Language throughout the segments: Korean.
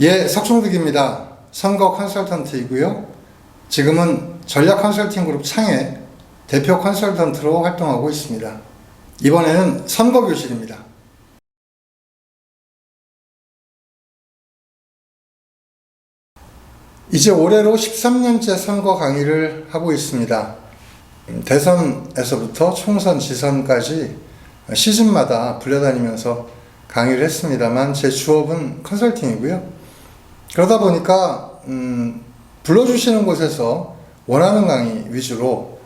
예, 석종득입니다. 선거 컨설턴트이고요. 지금은 전략 컨설팅 그룹 창의 대표 컨설턴트로 활동하고 있습니다. 이번에는 선거교실입니다. 이제 올해로 13년째 선거 강의를 하고 있습니다. 대선에서부터 총선, 지선까지 시즌마다 불려다니면서 강의를 했습니다만 제 주업은 컨설팅이고요. 그러다 보니까 불러주시는 곳에서 원하는 강의 위주로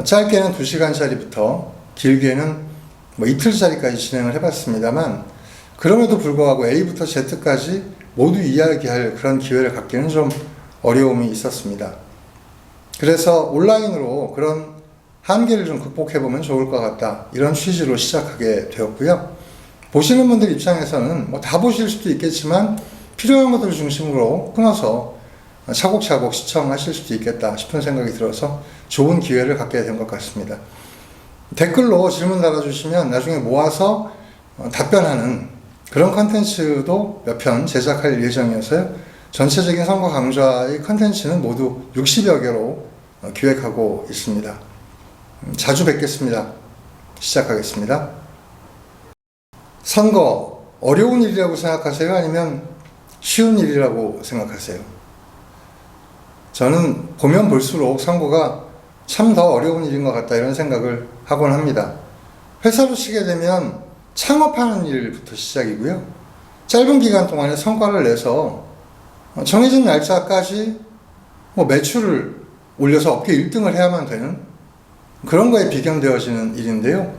짧게는 2시간짜리부터 길게는 이틀짜리까지 진행을 해봤습니다만, 그럼에도 불구하고 A부터 Z까지 모두 이야기할 그런 기회를 갖기는 좀 어려움이 있었습니다. 그래서 온라인으로 그런 한계를 좀 극복해보면 좋을 것 같다, 이런 취지로 시작하게 되었고요. 보시는 분들 입장에서는 다 보실 수도 있겠지만 필요한 것들을 중심으로 끊어서 차곡차곡 시청하실 수도 있겠다 싶은 생각이 들어서 좋은 기회를 갖게 된 것 같습니다. 댓글로 질문 달아주시면 나중에 모아서 답변하는 그런 컨텐츠도 몇 편 제작할 예정이어서요. 전체적인 선거 강좌의 컨텐츠는 모두 60여 개로 기획하고 있습니다. 자주 뵙겠습니다. 시작하겠습니다. 선거 어려운 일이라고 생각하세요? 아니면 쉬운 일이라고 생각하세요? 저는 보면 볼수록 선거가 참 더 어려운 일인 것 같다, 이런 생각을 하곤 합니다. 회사로 치게 되면 창업하는 일부터 시작이고요. 짧은 기간 동안에 성과를 내서 정해진 날짜까지 매출을 올려서 업계 1등을 해야만 되는 그런 거에 비견되어지는 일인데요.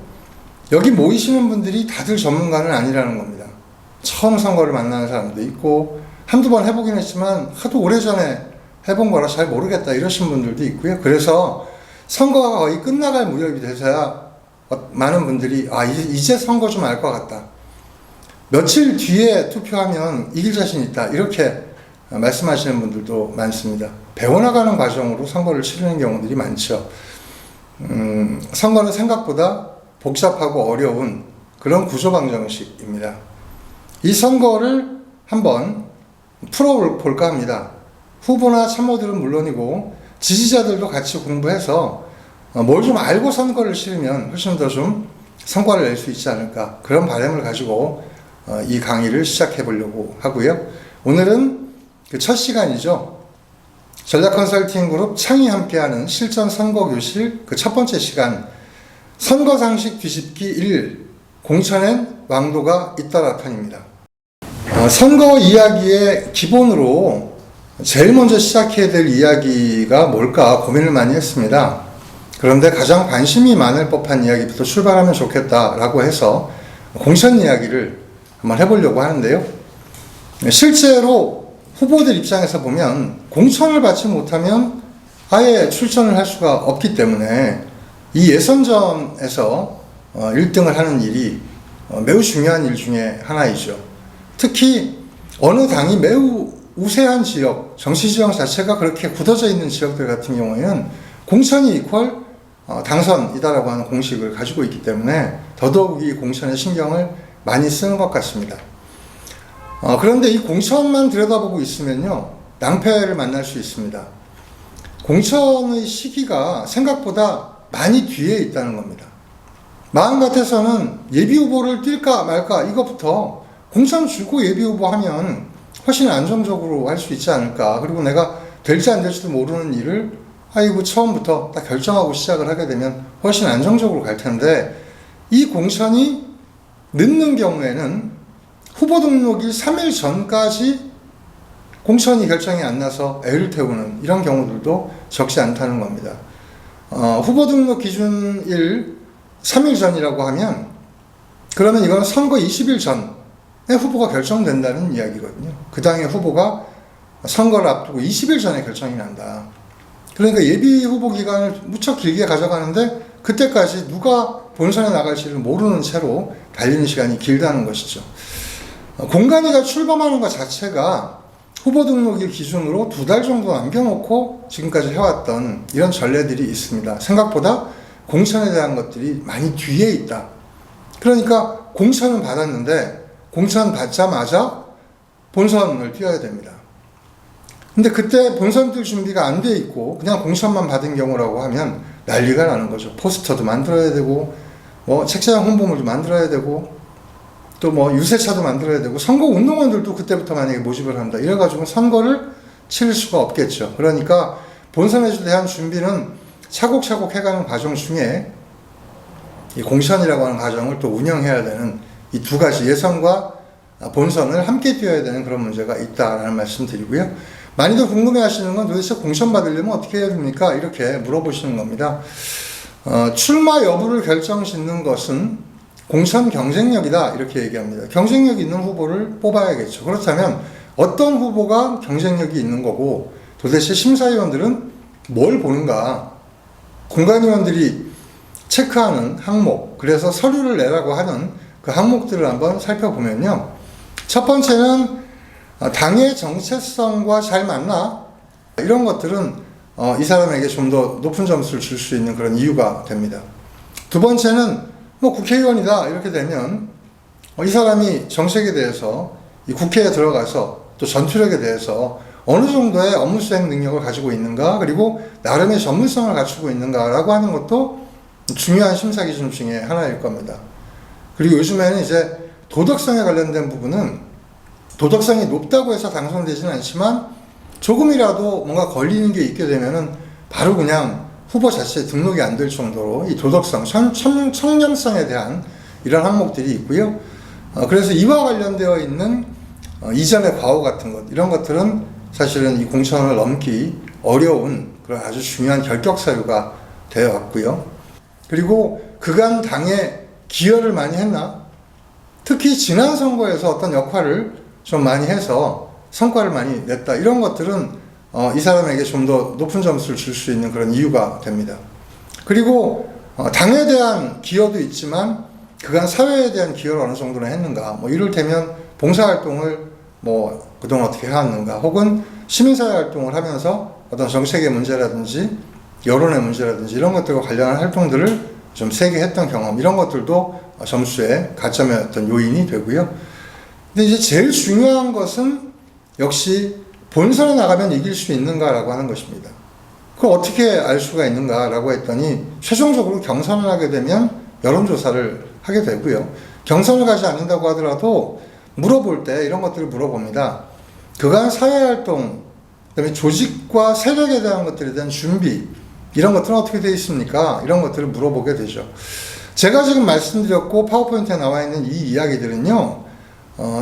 여기 모이시는 분들이 다들 전문가는 아니라는 겁니다. 처음 선거를 만나는 사람도 있고, 한두 번 해보긴 했지만 하도 오래전에 해본 거라 잘 모르겠다 이러신 분들도 있고요. 그래서 선거가 거의 끝나갈 무렵이 돼서야 많은 분들이 이제 선거 좀 알 것 같다, 며칠 뒤에 투표하면 이길 자신 있다, 이렇게 말씀하시는 분들도 많습니다. 배워나가는 과정으로 선거를 치르는 경우들이 많죠. 선거는 생각보다 복잡하고 어려운 그런 구조 방정식입니다. 이 선거를 한번 풀어볼까 합니다. 후보나 참모들은 물론이고 지지자들도 같이 공부해서 뭘 좀 알고 선거를 치르면 훨씬 더 좀 성과를 낼 수 있지 않을까, 그런 바람을 가지고 이 강의를 시작해 보려고 하고요. 오늘은 그 첫 시간이죠. 전략 컨설팅 그룹 창이 함께하는 실전 선거교실 그 첫 번째 시간, 선거 상식 뒤집기 1, 공천엔 왕도가 있더라 편입니다. 선거 이야기의 기본으로 제일 먼저 시작해야 될 이야기가 뭘까 고민을 많이 했습니다. 그런데 가장 관심이 많을 법한 이야기부터 출발하면 좋겠다라고 해서 공천 이야기를 한번 해보려고 하는데요. 실제로 후보들 입장에서 보면 공천을 받지 못하면 아예 출전을 할 수가 없기 때문에 이 예선전에서 1등을 하는 일이 매우 중요한 일 중에 하나이죠. 특히 어느 당이 매우 우세한 지역, 정치지형 자체가 그렇게 굳어져 있는 지역들 같은 경우에는 공천이 이퀄 당선이다라고 하는 공식을 가지고 있기 때문에 더더욱이 공천에 신경을 많이 쓰는 것 같습니다. 그런데 이 공천만 들여다보고 있으면요, 낭패를 만날 수 있습니다. 공천의 시기가 생각보다 많이 뒤에 있다는 겁니다. 마음 같아서는 예비후보를 뛸까 말까 이것부터 공천 주고 예비후보 하면 훨씬 안정적으로 할 수 있지 않을까. 그리고 내가 될지 안 될지도 모르는 일을 처음부터 딱 결정하고 시작을 하게 되면 훨씬 안정적으로 갈 텐데, 이 공천이 늦는 경우에는 후보 등록일 3일 전까지 공천이 결정이 안 나서 애를 태우는 이런 경우들도 적지 않다는 겁니다. 후보 등록 기준일 3일 전이라고 하면 그러면 이건 선거 20일 전에 후보가 결정된다는 이야기거든요. 그 당의 후보가 선거를 앞두고 20일 전에 결정이 난다. 그러니까 예비 후보 기간을 무척 길게 가져가는데 그때까지 누가 본선에 나갈지를 모르는 채로 달리는 시간이 길다는 것이죠. 공관위가 출범하는 것 자체가 후보 등록일 기준으로 2달 정도 남겨놓고 지금까지 해왔던 이런 전례들이 있습니다. 생각보다 공천에 대한 것들이 많이 뒤에 있다. 그러니까 공천은 받았는데 공천 받자마자 본선을 뛰어야 됩니다. 근데 그때 본선 뛸 준비가 안 돼 있고 그냥 공천만 받은 경우라고 하면 난리가 나는 거죠. 포스터도 만들어야 되고 뭐 책자형 홍보물도 만들어야 되고 또 뭐 유세차도 만들어야 되고 선거 운동원들도 그때부터 만약에 모집을 한다. 이래가지고 선거를 치를 수가 없겠죠. 그러니까 본선에 대한 준비는 차곡차곡 해가는 과정 중에 이 공천이라고 하는 과정을 또 운영해야 되는 이 두 가지 예선과 본선을 함께 뛰어야 되는 그런 문제가 있다라는 말씀 드리고요. 많이들 궁금해 하시는 건 도대체 공천 받으려면 어떻게 해야 됩니까? 이렇게 물어보시는 겁니다. 출마 여부를 결정짓는 것은 공천 경쟁력이다. 이렇게 얘기합니다. 경쟁력 있는 후보를 뽑아야겠죠. 그렇다면 어떤 후보가 경쟁력이 있는 거고 도대체 심사위원들은 뭘 보는가? 공관위원들이 체크하는 항목, 그래서 서류를 내라고 하는 그 항목들을 한번 살펴보면요. 첫 번째는 당의 정체성과 잘 맞나? 이런 것들은 이 사람에게 좀 더 높은 점수를 줄 수 있는 그런 이유가 됩니다. 두 번째는 뭐 국회의원이다 이렇게 되면 이 사람이 정책에 대해서 이 국회에 들어가서 또 전투력에 대해서 어느 정도의 업무 수행 능력을 가지고 있는가, 그리고 나름의 전문성을 갖추고 있는가라고 하는 것도 중요한 심사 기준 중에 하나일 겁니다. 그리고 요즘에는 이제 도덕성에 관련된 부분은 도덕성이 높다고 해서 당선되지는 않지만 조금이라도 뭔가 걸리는 게 있게 되면은 바로 그냥 후보 자체에 등록이 안 될 정도로 이 도덕성, 청렴성에 대한 이런 항목들이 있고요. 그래서 이와 관련되어 있는 이전의 과오 같은 것, 이런 것들은 사실은 이 공천을 넘기 어려운 그런 아주 중요한 결격 사유가 되어 왔고요. 그리고 그간 당에 기여를 많이 했나? 특히 지난 선거에서 어떤 역할을 좀 많이 해서 성과를 많이 냈다. 이런 것들은 이 사람에게 좀 더 높은 점수를 줄 수 있는 그런 이유가 됩니다. 그리고 당에 대한 기여도 있지만 그간 사회에 대한 기여를 어느 정도나 했는가? 뭐 이를테면 봉사활동을 뭐 그동안 어떻게 해왔는가? 혹은 시민사회 활동을 하면서 어떤 정책의 문제라든지 여론의 문제라든지 이런 것들과 관련한 활동들을 좀 세게 했던 경험, 이런 것들도 점수의 가점의 어떤 요인이 되고요. 근데 이제 제일 중요한 것은 역시 본선에 나가면 이길 수 있는가라고 하는 것입니다. 그걸 어떻게 알 수가 있는가라고 했더니 최종적으로 경선을 하게 되면 여론조사를 하게 되고요. 경선을 가지 않는다고 하더라도 물어볼 때 이런 것들을 물어봅니다. 그간 사회활동, 그다음에 조직과 세력에 대한 것들에 대한 준비, 이런 것들은 어떻게 되어 있습니까? 이런 것들을 물어보게 되죠. 제가 지금 말씀드렸고 파워포인트에 나와 있는 이 이야기들은요,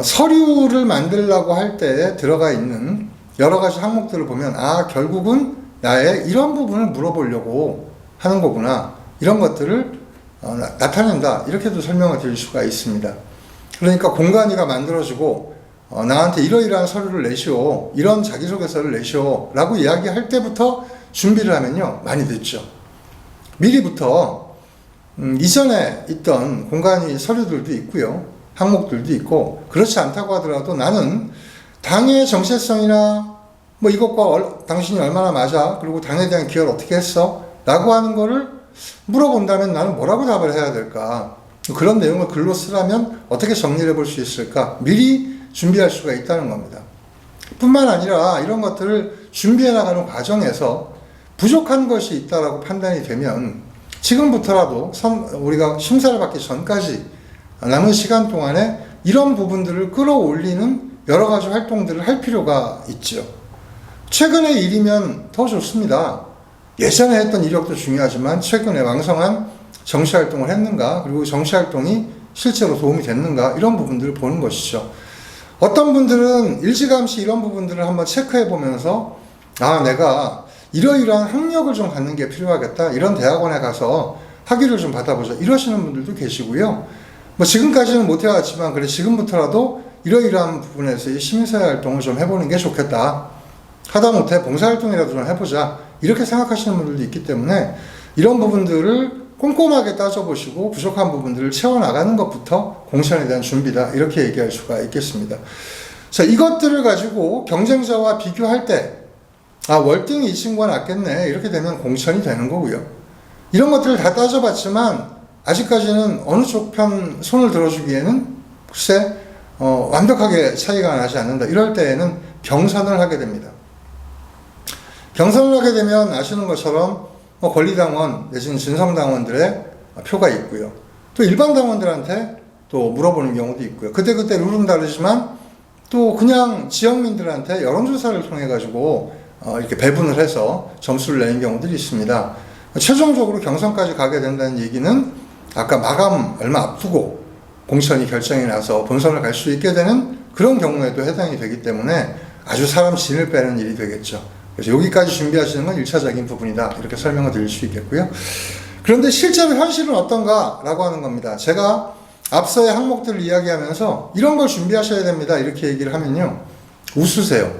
서류를 만들려고 할 때 들어가 있는 여러 가지 항목들을 보면 결국은 나의 이런 부분을 물어보려고 하는 거구나, 이런 것들을 나타낸다, 이렇게도 설명을 드릴 수가 있습니다. 그러니까 공간위가 만들어지고 나한테 이러이러한 서류를 내시오, 이런 자기소개서를 내시오 라고 이야기할 때부터 준비를 하면요 많이 늦죠. 미리부터 이전에 있던 공간위 서류들도 있고요, 항목들도 있고, 그렇지 않다고 하더라도 나는 당의 정체성이나 뭐 이것과 당신이 얼마나 맞아, 그리고 당에 대한 기여를 어떻게 했어 라고 하는 거를 물어본다면 나는 뭐라고 답을 해야 될까, 그런 내용을 글로 쓰라면 어떻게 정리를 해볼 수 있을까, 미리 준비할 수가 있다는 겁니다. 뿐만 아니라 이런 것들을 준비해 나가는 과정에서 부족한 것이 있다라고 판단이 되면 지금부터라도 우리가 심사를 받기 전까지 남은 시간 동안에 이런 부분들을 끌어올리는 여러 가지 활동들을 할 필요가 있죠. 최근의 일이면 더 좋습니다. 예전에 했던 이력도 중요하지만 최근에 왕성한 정치활동을 했는가, 그리고 정치활동이 실제로 도움이 됐는가, 이런 부분들을 보는 것이죠. 어떤 분들은 일찌감치 이런 부분들을 한번 체크해 보면서 내가 이러이러한 학력을 좀 갖는 게 필요하겠다, 이런 대학원에 가서 학위를 좀 받아보자, 이러시는 분들도 계시고요. 뭐 지금까지는 못 해왔지만 그래 지금부터라도 이러이러한 부분에서 시민사회 활동을 좀 해보는 게 좋겠다, 하다못해 봉사활동이라도 좀 해보자, 이렇게 생각하시는 분들도 있기 때문에 이런 부분들을 꼼꼼하게 따져보시고 부족한 부분들을 채워나가는 것부터 공천에 대한 준비다, 이렇게 얘기할 수가 있겠습니다. 자, 이것들을 가지고 경쟁자와 비교할 때 월등히 이 친구가 낫겠네, 이렇게 되면 공천이 되는 거고요. 이런 것들을 다 따져봤지만 아직까지는 어느 쪽 편 손을 들어주기에는 글쎄 완벽하게 차이가 나지 않는다. 이럴 때에는 경선을 하게 됩니다. 경선을 하게 되면 아시는 것처럼 권리당원 내지는 진성당원들의 표가 있고요. 또 일반 당원들한테 또 물어보는 경우도 있고요. 그때그때 룰은 다르지만 또 그냥 지역민들한테 여론조사를 통해 가지고 이렇게 배분을 해서 점수를 내는 경우들이 있습니다. 최종적으로 경선까지 가게 된다는 얘기는 아까 마감 얼마 앞두고 공천이 결정이 나서 본선을 갈 수 있게 되는 그런 경우에도 해당이 되기 때문에 아주 사람 진을 빼는 일이 되겠죠. 그래서 여기까지 준비하시는 건 1차적인 부분이다. 이렇게 설명을 드릴 수 있겠고요. 그런데 실제로 현실은 어떤가라고 하는 겁니다. 제가 앞서의 항목들을 이야기하면서 이런 걸 준비하셔야 됩니다. 이렇게 얘기를 하면요. 웃으세요.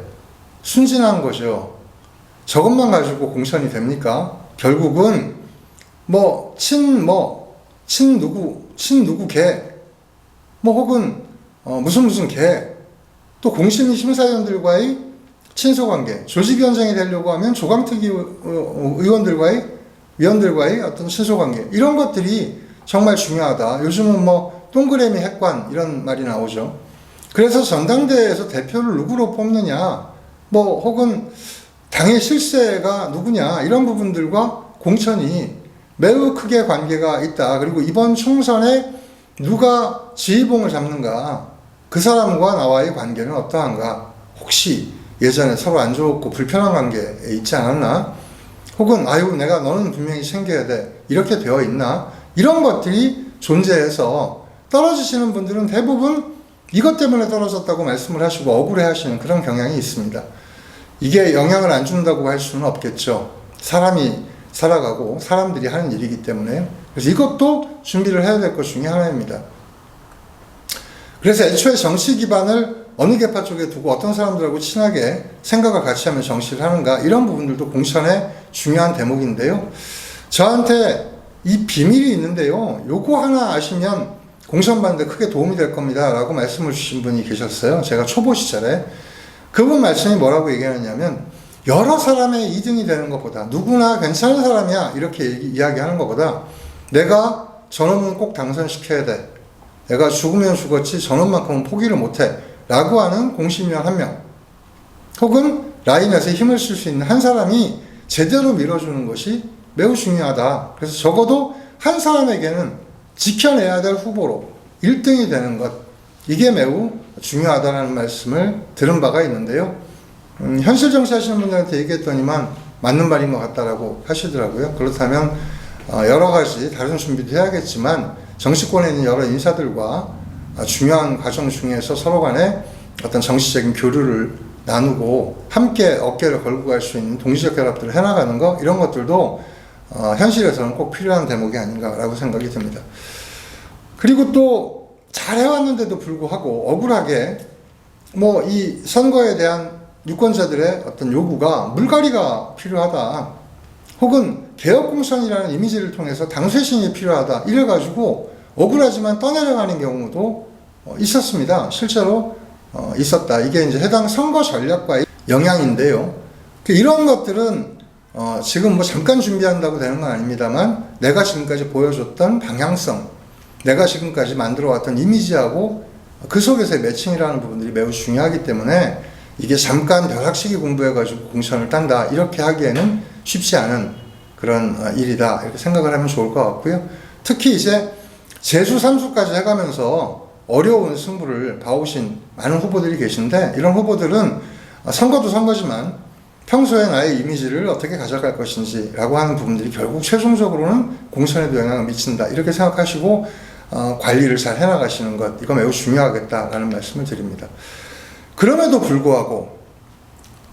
순진한 거죠. 저것만 가지고 공천이 됩니까? 결국은 친 누구 개, 혹은 무슨 개, 또 공심위 심사위원들과의 친소관계, 조직위원장이 되려고 하면 조강특위 위원들과의 어떤 친소관계, 이런 것들이 정말 중요하다. 요즘은 동그라미 핵관 이런 말이 나오죠. 그래서 전당대회에서 대표를 누구로 뽑느냐, 혹은 당의 실세가 누구냐, 이런 부분들과 공천이 매우 크게 관계가 있다. 그리고 이번 총선에 누가 지휘봉을 잡는가, 그 사람과 나와의 관계는 어떠한가, 혹시 예전에 서로 안 좋고 불편한 관계에 있지 않았나, 혹은 내가 너는 분명히 챙겨야 돼, 이렇게 되어 있나, 이런 것들이 존재해서 떨어지시는 분들은 대부분 이것 때문에 떨어졌다고 말씀을 하시고 억울해 하시는 그런 경향이 있습니다. 이게 영향을 안 준다고 할 수는 없겠죠. 사람이 살아가고 사람들이 하는 일이기 때문에요. 그래서 이것도 준비를 해야 될 것 중에 하나입니다. 그래서 애초에 정치 기반을 어느 계파 쪽에 두고 어떤 사람들하고 친하게 생각을 같이 하면 정치를 하는가, 이런 부분들도 공천의 중요한 대목인데요. 저한테 이 비밀이 있는데요. 요거 하나 아시면 공천 받는데 크게 도움이 될 겁니다. 라고 말씀을 주신 분이 계셨어요. 제가 초보 시절에. 그분 말씀이 뭐라고 얘기하느냐면, 여러 사람의 2등이 되는 것보다, 누구나 괜찮은 사람이야, 이렇게 이야기하는 것보다, 내가 저놈은 꼭 당선시켜야 돼, 내가 죽으면 죽었지 저놈만큼은 포기를 못해, 라고 하는 공심위원 한 명, 혹은 라인에서 힘을 쓸 수 있는 한 사람이 제대로 밀어주는 것이 매우 중요하다. 그래서 적어도 한 사람에게는 지켜내야 될 후보로 1등이 되는 것, 이게 매우 중요하다는 말씀을 들은 바가 있는데요. 현실 정치 하시는 분들한테 얘기했더니만 맞는 말인 것 같다라고 하시더라고요. 그렇다면 여러 가지 다른 준비도 해야겠지만, 정치권에 있는 여러 인사들과 중요한 과정 중에서 서로 간에 어떤 정치적인 교류를 나누고 함께 어깨를 걸고 갈 수 있는 동시적 결합들을 해나가는 것, 이런 것들도 현실에서는 꼭 필요한 대목이 아닌가라고 생각이 듭니다. 그리고 또 잘 해왔는데도 불구하고 억울하게 이 선거에 대한 유권자들의 어떤 요구가 물갈이가 필요하다, 혹은 개혁공천이라는 이미지를 통해서 당쇄신이 필요하다, 이래가지고 억울하지만 떠내려가는 경우도 있었습니다. 실제로 있었다. 이게 이제 해당 선거 전략과의 영향인데요. 이런 것들은 지금 잠깐 준비한다고 되는 건 아닙니다만, 내가 지금까지 보여줬던 방향성, 내가 지금까지 만들어왔던 이미지하고 그 속에서의 매칭이라는 부분들이 매우 중요하기 때문에, 이게 잠깐 벼락치기 공부해가지고 공천을 딴다, 이렇게 하기에는 쉽지 않은 그런 일이다, 이렇게 생각을 하면 좋을 것 같고요. 특히 이제 재수 3수까지 해가면서 어려운 승부를 봐오신 많은 후보들이 계신데, 이런 후보들은 선거도 선거지만 평소에 나의 이미지를 어떻게 가져갈 것인지 라고 하는 부분들이 결국 최종적으로는 공천에도 영향을 미친다, 이렇게 생각하시고 관리를 잘 해나가시는 것, 이거 매우 중요하겠다라는 말씀을 드립니다. 그럼에도 불구하고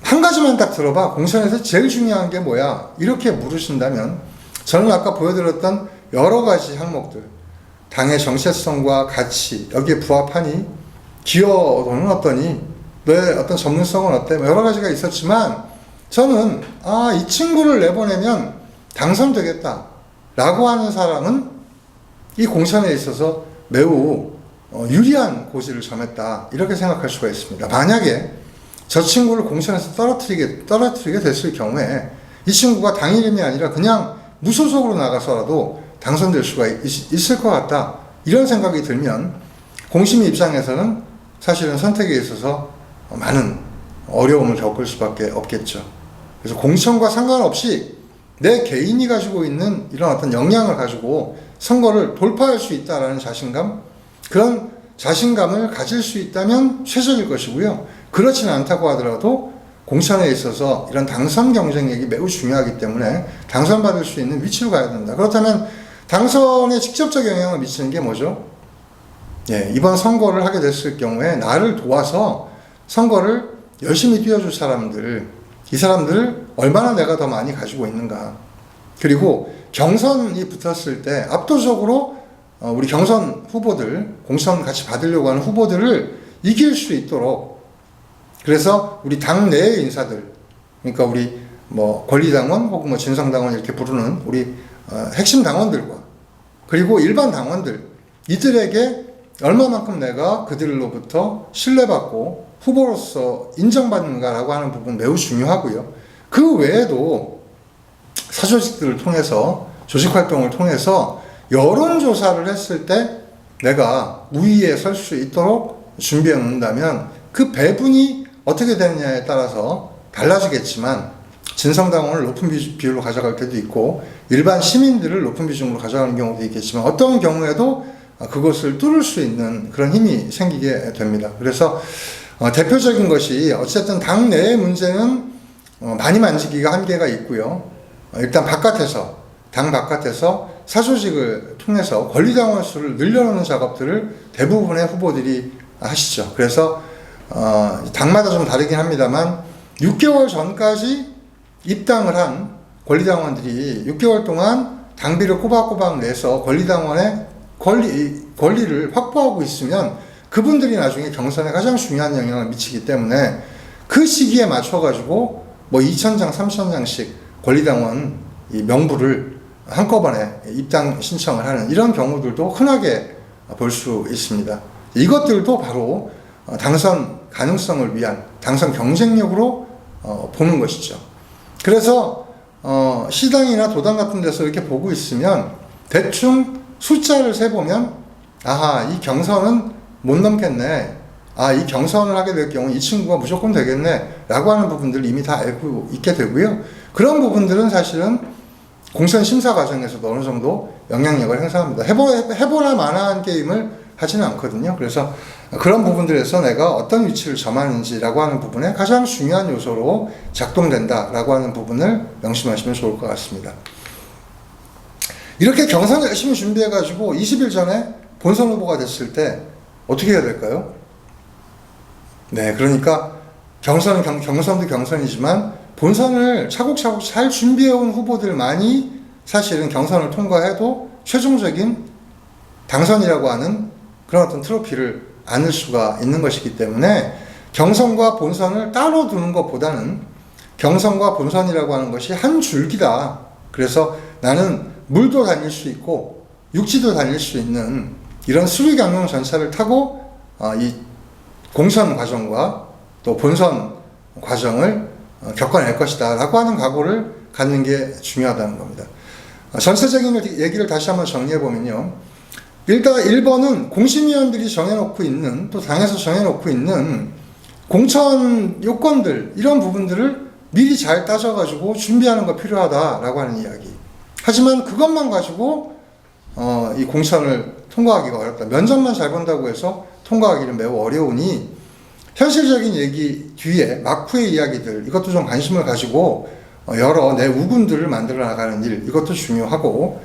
한 가지만 딱 들어봐, 공천에서 제일 중요한 게 뭐야, 이렇게 물으신다면, 저는 아까 보여드렸던 여러 가지 항목들, 당의 정체성과 가치, 여기에 부합하니, 기여도는 어떠니, 너의 어떤 전문성은 어때, 여러 가지가 있었지만, 저는 이 친구를 내보내면 당선되겠다 라고 하는 사람은 이 공천에 있어서 매우 유리한 고지를 점했다, 이렇게 생각할 수가 있습니다. 만약에 저 친구를 공천에서 떨어뜨리게 됐을 경우에 이 친구가 당 이름이 아니라 그냥 무소속으로 나가서라도 당선될 수가 있을 것 같다. 이런 생각이 들면 공심위 입장에서는 사실은 선택에 있어서 많은 어려움을 겪을 수밖에 없겠죠. 그래서 공천과 상관없이 내 개인이 가지고 있는 이런 어떤 역량을 가지고 선거를 돌파할 수 있다라는 자신감, 그런 자신감을 가질 수 있다면 최적일 것이고요. 그렇지는 않다고 하더라도 공천에 있어서 이런 당선 경쟁력이 매우 중요하기 때문에 당선받을 수 있는 위치로 가야 된다. 그렇다면 당선에 직접적 영향을 미치는 게 뭐죠? 예, 이번 선거를 하게 됐을 경우에 나를 도와서 선거를 열심히 뛰어줄 사람들, 이 사람들을 얼마나 내가 더 많이 가지고 있는가. 그리고 경선이 붙었을 때 압도적으로 우리 경선 후보들, 공천 같이 받으려고 하는 후보들을 이길 수 있도록, 그래서 우리 당내의 인사들, 그러니까 우리 뭐 권리당원 혹은 뭐 진성당원 이렇게 부르는 우리 핵심 당원들과 그리고 일반 당원들, 이들에게 얼마만큼 내가 그들로부터 신뢰받고 후보로서 인정받는가라고 하는 부분 매우 중요하고요. 그 외에도 사조직들을 통해서, 조직활동을 통해서 여론조사를 했을 때 내가 우위에 설 수 있도록 준비해 놓는다면 그 배분이 어떻게 되느냐에 따라서 달라지겠지만 진성당원을 높은 비율로 가져갈 때도 있고 일반 시민들을 높은 비중으로 가져가는 경우도 있겠지만 어떤 경우에도 그것을 뚫을 수 있는 그런 힘이 생기게 됩니다. 그래서 대표적인 것이 어쨌든 당 내의 문제는 많이 만지기가 한계가 있고요. 일단 바깥에서, 당 바깥에서 사조직을 통해서 권리당원 수를 늘려놓는 작업들을 대부분의 후보들이 하시죠. 그래서 당마다 좀 다르긴 합니다만 6개월 전까지 입당을 한 권리당원들이 6개월 동안 당비를 꼬박꼬박 내서 권리당원의 권리를 확보하고 있으면 그분들이 나중에 경선에 가장 중요한 영향을 미치기 때문에 그 시기에 맞춰가지고 뭐 2,000장, 3,000장씩 권리당원 이 명부를 한꺼번에 입당 신청을 하는 이런 경우들도 흔하게 볼 수 있습니다. 이것들도 바로 당선 가능성을 위한 당선 경쟁력으로 보는 것이죠. 그래서 시당이나 도당 같은 데서 이렇게 보고 있으면 대충 숫자를 세보면 아하, 이 경선은 못 넘겠네, 아, 이 경선을 하게 될 경우 이 친구가 무조건 되겠네 라고 하는 부분들을 이미 다 알고 있게 되고요. 그런 부분들은 사실은 공천 심사 과정에서도 어느 정도 영향력을 행사합니다. 해보나 마나한 게임을 하지는 않거든요. 그래서 그런 부분들에서 내가 어떤 위치를 점하는지라고 하는 부분에 가장 중요한 요소로 작동된다라고 하는 부분을 명심하시면 좋을 것 같습니다. 이렇게 경선 열심히 준비해가지고 20일 전에 본선 후보가 됐을 때 어떻게 해야 될까요? 네, 그러니까 경선도 경선이지만 본선을 차곡차곡 잘 준비해온 후보들만이 사실은 경선을 통과해도 최종적인 당선이라고 하는 그런 어떤 트로피를 안을 수가 있는 것이기 때문에 경선과 본선을 따로 두는 것보다는 경선과 본선이라고 하는 것이 한 줄기다. 그래서 나는 물도 다닐 수 있고 육지도 다닐 수 있는 이런 수리경영 전차를 타고 이 공선 과정과 또 본선 과정을 겪어낼 것이다 라고 하는 각오를 갖는 게 중요하다는 겁니다. 전체적인 얘기를 다시 한번 정리해보면요. 일단 1번은 공심위원들이 정해놓고 있는, 또 당에서 정해놓고 있는 공천 요건들, 이런 부분들을 미리 잘 따져가지고 준비하는 거 필요하다라고 하는 이야기. 하지만 그것만 가지고 이 공천을 통과하기가 어렵다. 면접만 잘 본다고 해서 통과하기는 매우 어려우니 현실적인 얘기 뒤에 막후의 이야기들, 이것도 좀 관심을 가지고 여러 내 우군들을 만들어 나가는 일, 이것도 중요하고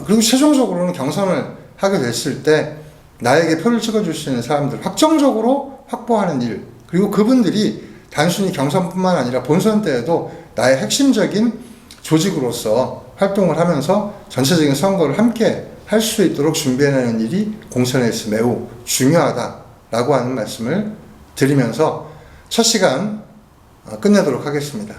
그리고 최종적으로는 경선을 하게 됐을 때 나에게 표를 찍어줄 수 있는 사람들 확정적으로 확보하는 일, 그리고 그분들이 단순히 경선뿐만 아니라 본선 때에도 나의 핵심적인 조직으로서 활동을 하면서 전체적인 선거를 함께 할 수 있도록 준비해내는 일이 공천에 있어 매우 중요하다라고 하는 말씀을 드리면서 첫 시간 끝내도록 하겠습니다.